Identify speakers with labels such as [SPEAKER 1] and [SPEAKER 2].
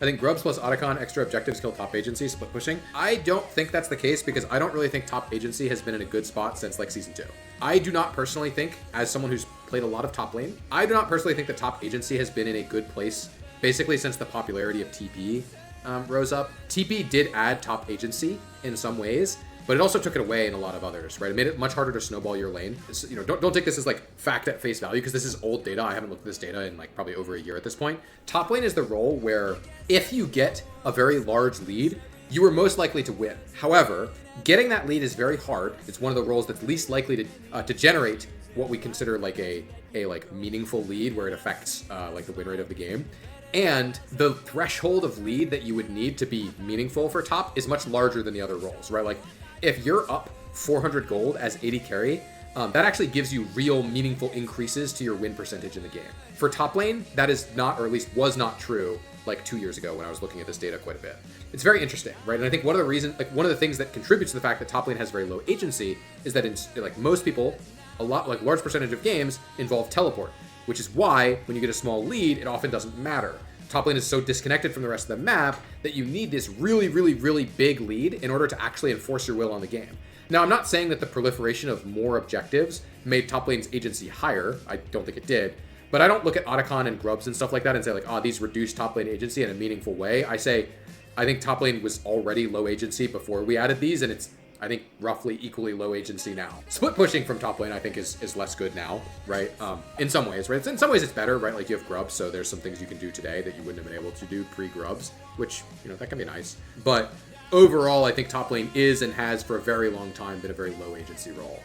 [SPEAKER 1] I think Grubs plus Otacon, extra objectives kill top agency, split pushing. I don't think that's the case because I don't really think top agency has been in a good spot since like season 2. I do not personally think, as someone who's played a lot of top lane, I do not personally think that top agency has been in a good place basically since the popularity of TP rose up. TP did add top agency in some ways, but it also took it away in a lot of others, right? It made it much harder to snowball your lane. It's, you know, don't take this as like fact at face value because this is old data. I haven't looked at this data in like probably over a year at this point. Top lane is the role where if you get a very large lead, you are most likely to win. However, getting that lead is very hard. It's one of the roles that's least likely to generate what we consider like a like meaningful lead where it affects like the win rate of the game. And the threshold of lead that you would need to be meaningful for top is much larger than the other roles, right? Like if you're up 400 gold as AD carry, that actually gives you real meaningful increases to your win percentage in the game. For top lane, that is not, or at least was not true like 2 years ago when I was looking at this data quite a bit. It's very interesting, right? And I think one of the reasons, like one of the things that contributes to the fact that top lane has very low agency is that in like most people, a lot, like large percentage of games involve teleport, which is why when you get a small lead, it often doesn't matter. Top lane is so disconnected from the rest of the map that you need this really, really, really big lead in order to actually enforce your will on the game. Now, I'm not saying that the proliferation of more objectives made top lane's agency higher. I don't think it did. But I don't look at Otacon and Grubs and stuff like that and say like, oh, these reduced top lane agency in a meaningful way. I say, I think top lane was already low agency before we added these, and it's, I think, roughly equally low agency now. Split pushing from top lane, I think, is less good now, right? In some ways, right? In some ways, it's better, right? Like, you have Grubs, so there's some things you can do today that you wouldn't have been able to do pre-Grubs, which, you know, that can be nice. But overall, I think top lane is and has for a very long time been a very low agency role.